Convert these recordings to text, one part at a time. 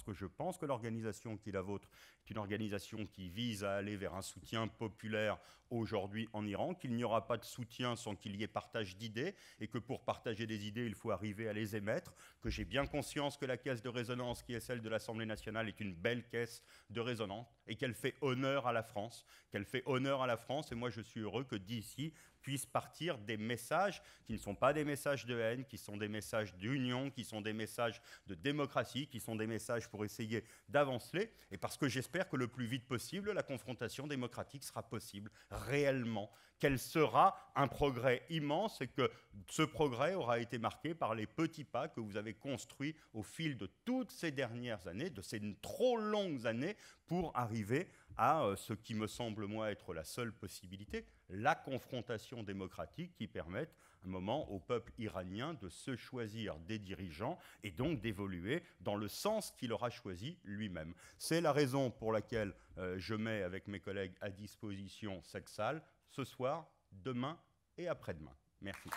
parce que je pense que l'organisation qui est la vôtre est une organisation qui vise à aller vers un soutien populaire aujourd'hui en Iran, qu'il n'y aura pas de soutien sans qu'il y ait partage d'idées, et que pour partager des idées, il faut arriver à les émettre, que j'ai bien conscience que la caisse de résonance qui est celle de l'Assemblée nationale est une belle caisse de résonance, et qu'elle fait honneur à la France, et moi je suis heureux que d'ici puissent partir des messages qui ne sont pas des messages de haine, qui sont des messages d'union, qui sont des messages de démocratie, qui sont des messages pour essayer d'avancer, et parce que j'espère que le plus vite possible, la confrontation démocratique sera possible, réellement, qu'elle sera un progrès immense, et que ce progrès aura été marqué par les petits pas que vous avez construits au fil de toutes ces dernières années, de ces trop longues années, pour arriver à ce qui me semble, moi, être la seule possibilité, la confrontation démocratique qui permette un moment au peuple iranien de se choisir des dirigeants et donc d'évoluer dans le sens qu'il aura choisi lui-même. C'est la raison pour laquelle je mets avec mes collègues à disposition cette salle ce soir, demain et après-demain. Merci.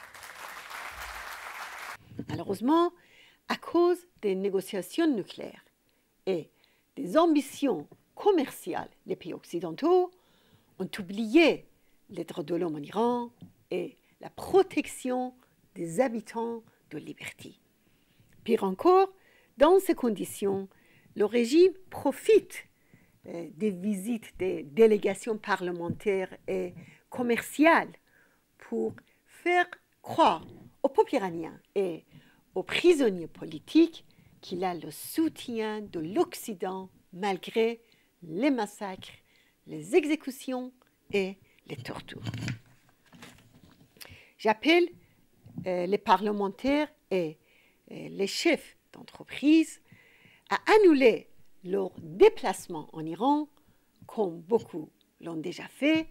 Malheureusement, à cause des négociations nucléaires et des ambitions commerciales des pays occidentaux, ont oublié les droits de l'homme en Iran et la protection des habitants de liberté. Pire encore, dans ces conditions, le régime profite des visites des délégations parlementaires et commerciales pour faire croire au peuple iranien et aux prisonniers politiques qu'il a le soutien de l'Occident malgré les massacres, les exécutions et les tortures. J'appelle les parlementaires et les chefs d'entreprise à annuler leur déplacement en Iran, comme beaucoup l'ont déjà fait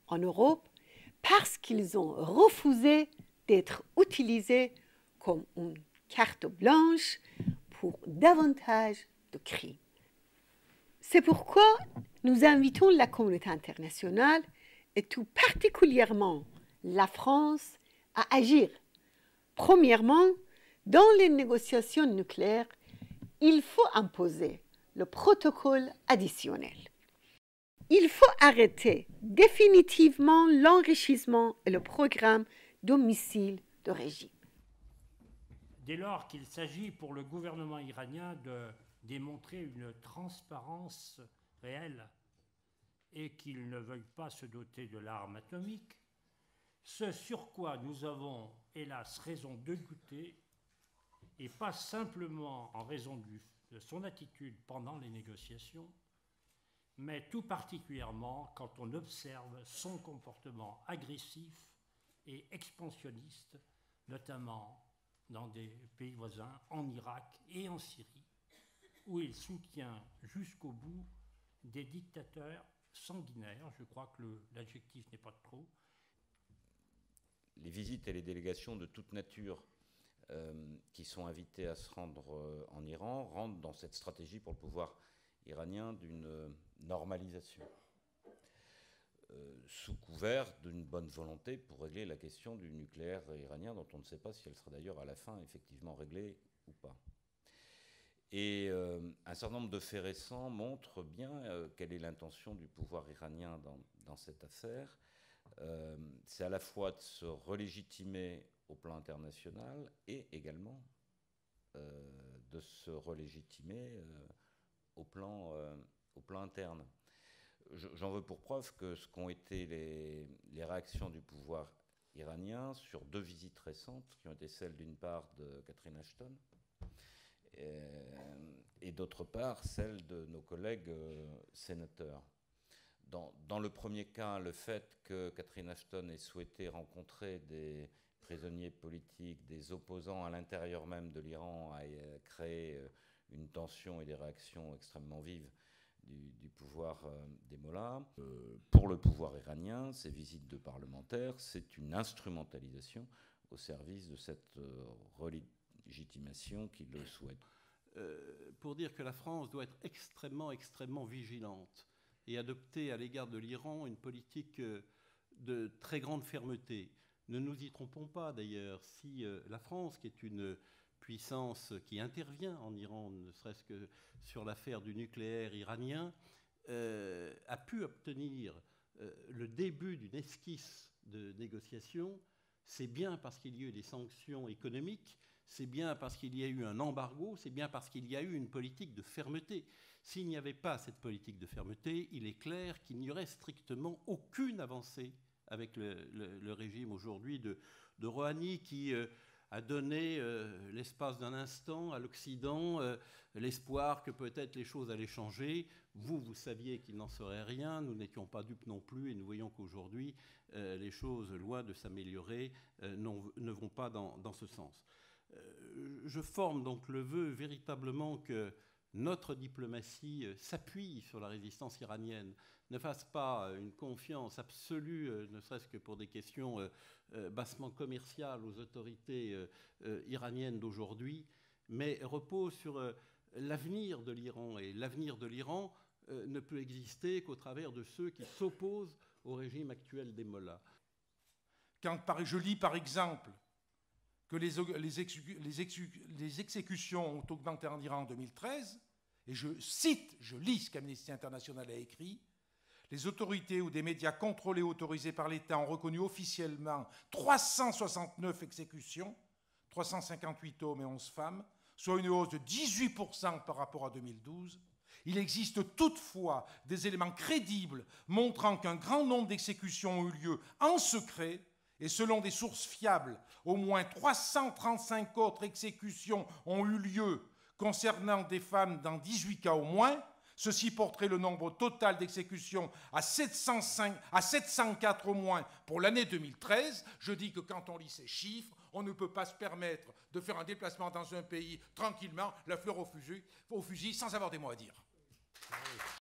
en Europe, parce qu'ils ont refusé d'être utilisés comme une carte blanche pour davantage de crimes. C'est pourquoi nous invitons la communauté internationale, et tout particulièrement la France, à agir. Premièrement, dans les négociations nucléaires, il faut imposer le protocole additionnel. Il faut arrêter définitivement l'enrichissement et le programme de missiles de régime. Dès lors qu'il s'agit pour le gouvernement iranien de démontrer une transparence réelle et qu'il ne veuille pas se doter de l'arme atomique, ce sur quoi nous avons, hélas, raison de douter, et pas simplement en raison de son attitude pendant les négociations, mais tout particulièrement quand on observe son comportement agressif et expansionniste, notamment dans des pays voisins, en Irak et en Syrie, où il soutient jusqu'au bout des dictateurs sanguinaires, je crois que l'adjectif n'est pas de trop. Les visites et les délégations de toute nature qui sont invitées à se rendre en Iran rentrent dans cette stratégie pour le pouvoir iranien d'une normalisation, sous couvert d'une bonne volonté pour régler la question du nucléaire iranien, dont on ne sait pas si elle sera d'ailleurs à la fin effectivement réglée ou pas. Et un certain nombre de faits récents montrent bien quelle est l'intention du pouvoir iranien dans cette affaire. C'est à la fois de se relégitimer au plan international et également de se relégitimer au plan interne. J'en veux pour preuve que ce qu'ont été les réactions du pouvoir iranien sur deux visites récentes, qui ont été celles d'une part de Catherine Ashton et d'autre part celle de nos collègues sénateurs. Dans le premier cas, le fait que Catherine Ashton ait souhaité rencontrer des prisonniers politiques, des opposants à l'intérieur même de l'Iran, a créé une tension et des réactions extrêmement vives du pouvoir des mollahs. Pour le pouvoir iranien, ces visites de parlementaires, c'est une instrumentalisation au service de cette relégitimation qui le souhaite. Pour dire que la France doit être extrêmement, extrêmement vigilante et adopter à l'égard de l'Iran une politique de très grande fermeté. Ne nous y trompons pas d'ailleurs, si la France, qui est une puissance qui intervient en Iran, ne serait-ce que sur l'affaire du nucléaire iranien, a pu obtenir le début d'une esquisse de négociation, c'est bien parce qu'il y a eu des sanctions économiques, c'est bien parce qu'il y a eu un embargo, c'est bien parce qu'il y a eu une politique de fermeté. S'il n'y avait pas cette politique de fermeté, il est clair qu'il n'y aurait strictement aucune avancée avec le régime aujourd'hui de Rouhani qui a donné l'espace d'un instant à l'Occident l'espoir que peut-être les choses allaient changer. Vous saviez qu'il n'en serait rien, nous n'étions pas dupes non plus, et nous voyons qu'aujourd'hui, les choses, loin de s'améliorer, ne vont pas dans ce sens. Je forme donc le vœu véritablement que notre diplomatie s'appuie sur la résistance iranienne, ne fasse pas une confiance absolue, ne serait-ce que pour des questions bassement commerciales aux autorités iraniennes d'aujourd'hui, mais repose sur l'avenir de l'Iran. Et l'avenir de l'Iran ne peut exister qu'au travers de ceux qui s'opposent au régime actuel des mollahs. Quand je lis par exemple que les exécutions ont augmenté en Iran en 2013, et je lis ce qu'Amnesty International a écrit, les autorités ou des médias contrôlés ou autorisés par l'État ont reconnu officiellement 369 exécutions, 358 hommes et 11 femmes, soit une hausse de 18% par rapport à 2012. Il existe toutefois des éléments crédibles montrant qu'un grand nombre d'exécutions ont eu lieu en secret, et selon des sources fiables, au moins 335 autres exécutions ont eu lieu concernant des femmes dans 18 cas au moins. Ceci porterait le nombre total d'exécutions à 704 au moins pour l'année 2013. Je dis que quand on lit ces chiffres, on ne peut pas se permettre de faire un déplacement dans un pays tranquillement, la fleur au fusil, sans avoir des mots à dire.